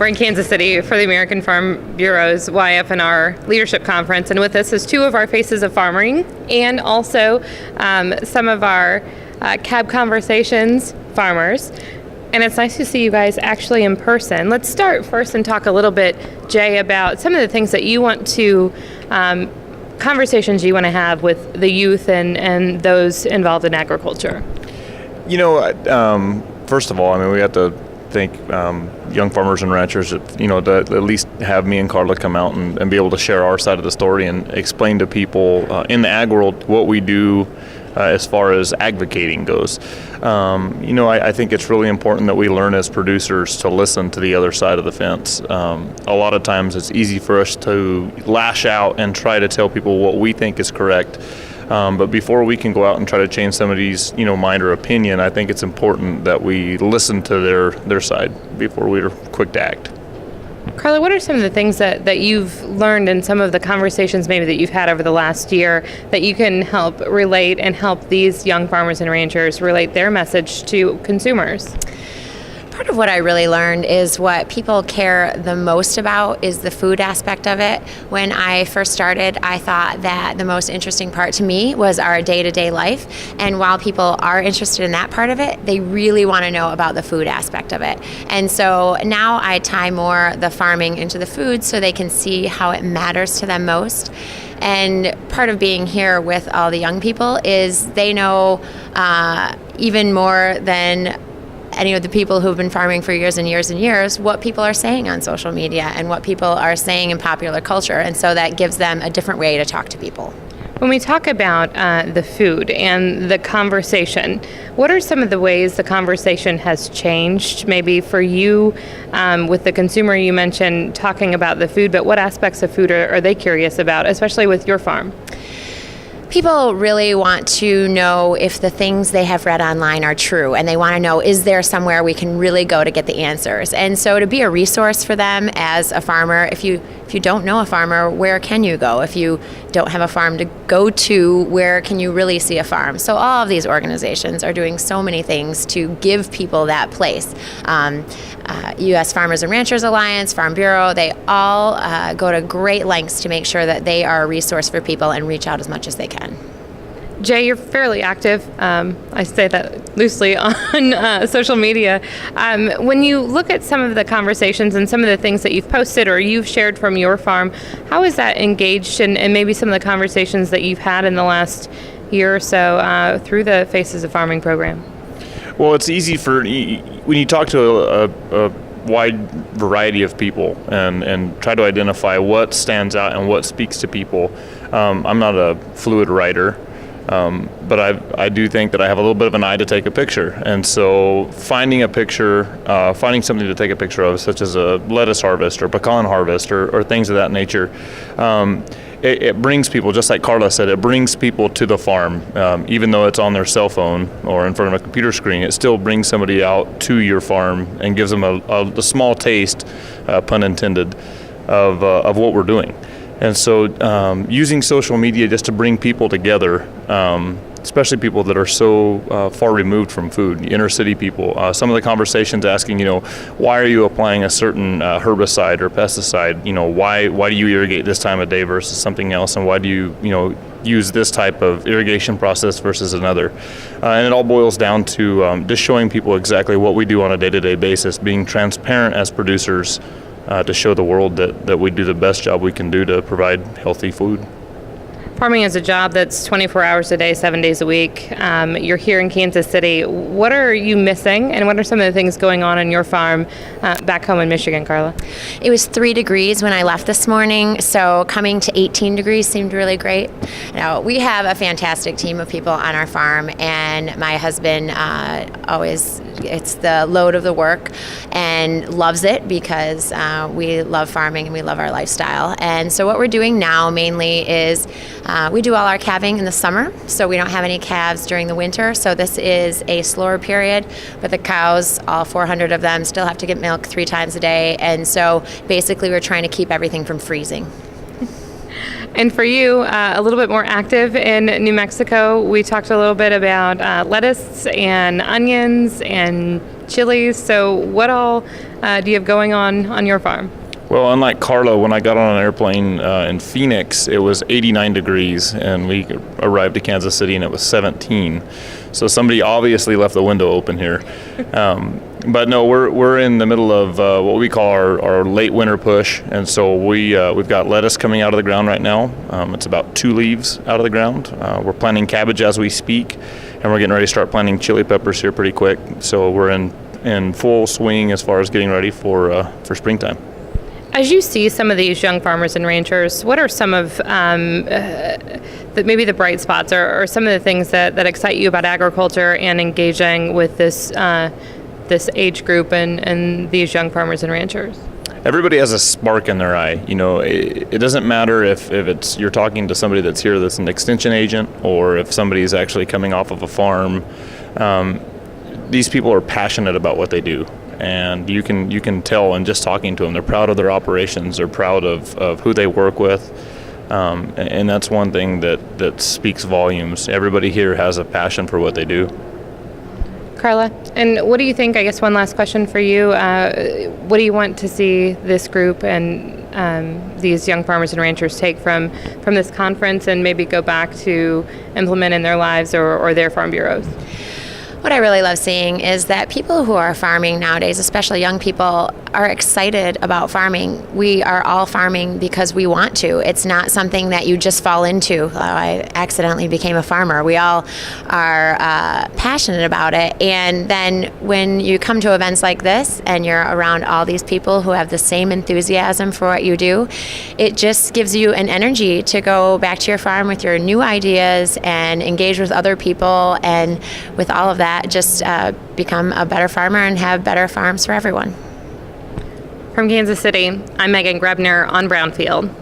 We're in Kansas City for the American Farm Bureau's YF&R Leadership Conference, and with us is two of our faces of farming and also some of our cab conversations farmers. And it's nice to see you guys actually in person. Let's start first and talk a little bit, Jay, about some of the things that you want to, conversations you want to have with the youth and those involved in agriculture. You know, first of all, I mean, we have to thank young farmers and ranchers, that at least have me and Carla come out and be able to share our side of the story and explain to people in the ag world what we do as far as advocating goes. I think it's really important that we learn as producers to listen to the other side of the fence. A lot of times it's easy for us to lash out and try to tell people what we think is correct. But before we can go out and try to change somebody's, mind or opinion, I think it's important that we listen to their side before we're quick to act. Carla, what are some of the things that you've learned in some of the conversations maybe that you've had over the last year that you can help relate and help these young farmers and ranchers relate their message to consumers? Part of what I really learned is what people care the most about is the food aspect of it. When I first started, I thought that the most interesting part to me was our day-to-day life. And while people are interested in that part of it, they really want to know about the food aspect of it. And so now I tie more the farming into the food so they can see how it matters to them most. And part of being here with all the young people is they know even more than any of the people who've been farming for years and years and years, what people are saying on social media and what people are saying in popular culture. And so that gives them a different way to talk to people. When we talk about the food and the conversation, what are some of the ways the conversation has changed? Maybe for you, with the consumer, you mentioned talking about the food, but what aspects of food are they curious about, especially with your farm? People really want to know if the things they have read online are true, and they want to know, is there somewhere we can really go to get the answers? And so to be a resource for them as a farmer, if you don't know a farmer, where can you go? If you don't have a farm to go to, where can you really see a farm? So all of these organizations are doing so many things to give people that place. U.S. Farmers and Ranchers Alliance, Farm Bureau, they all go to great lengths to make sure that they are a resource for people and reach out as much as they can. Jay, you're fairly active. I say that loosely on social media. When you look at some of the conversations and some of the things that you've posted or you've shared from your farm, how is that engaged and maybe some of the conversations that you've had in the last year or so through the Faces of Farming program? Well, it's easy when you talk to a wide variety of people and try to identify what stands out and what speaks to people. I'm not a fluid writer. But I do think that I have a little bit of an eye to take a picture. And so finding a picture, finding something to take a picture of, such as a lettuce harvest or pecan harvest or things of that nature, it brings people, just like Carla said, it brings people to the farm. Even though it's on their cell phone or in front of a computer screen, it still brings somebody out to your farm and gives them a small taste, pun intended, of what we're doing. And so using social media just to bring people together, especially people that are so far removed from food, inner city people, some of the conversations asking, why are you applying a certain herbicide or pesticide? Why do you irrigate this time of day versus something else? And why do you, use this type of irrigation process versus another? And it all boils down to just showing people exactly what we do on a day-to-day basis, being transparent as producers, to show the world that we do the best job we can do to provide healthy food. Farming is a job that's 24 hours a day, 7 days a week. You're here in Kansas City. What are you missing, and what are some of the things going on in your farm back home in Michigan, Carla? It was 3 degrees when I left this morning, so coming to 18 degrees seemed really great. Now, we have a fantastic team of people on our farm, and my husband it's the load of the work and loves it because we love farming and we love our lifestyle. And so what we're doing now mainly is we do all our calving in the summer, so we don't have any calves during the winter. So this is a slower period, but the cows, all 400 of them, still have to get milk 3 times a day. And so basically we're trying to keep everything from freezing. And for you, a little bit more active in New Mexico, we talked a little bit about lettuce and onions and chilies. So what all do you have going on your farm? Well, unlike Carla, when I got on an airplane in Phoenix, it was 89 degrees, and we arrived to Kansas City, and it was 17. So somebody obviously left the window open here. But no, we're in the middle of what we call our late winter push, and so we've got lettuce coming out of the ground right now. It's about 2 leaves out of the ground. We're planting cabbage as we speak, and we're getting ready to start planting chili peppers here pretty quick. So we're in full swing as far as getting ready for springtime. As you see some of these young farmers and ranchers, what are some of maybe the bright spots or some of the things that excite you about agriculture and engaging with this age group and these young farmers and ranchers? Everybody has a spark in their eye. You know, it doesn't matter if it's you're talking to somebody that's here that's an extension agent, or if somebody's actually coming off of a farm. These people are passionate about what they do. And you can tell in just talking to them, they're proud of their operations, they're proud of who they work with, and that's one thing that speaks volumes. Everybody here has a passion for what they do. Carla, and what do you think, I guess one last question for you, what do you want to see this group and these young farmers and ranchers take from this conference and maybe go back to implement in their lives or their farm bureaus? What I really love seeing is that people who are farming nowadays, especially young people, are excited about farming. We are all farming because we want to. It's not something that you just fall into. Oh, I accidentally became a farmer. We all are passionate about it. And then when you come to events like this and you're around all these people who have the same enthusiasm for what you do, it just gives you an energy to go back to your farm with your new ideas and engage with other people, and with all of that, just become a better farmer and have better farms for everyone. From Kansas City, I'm Meghan Grebner on Brownfield.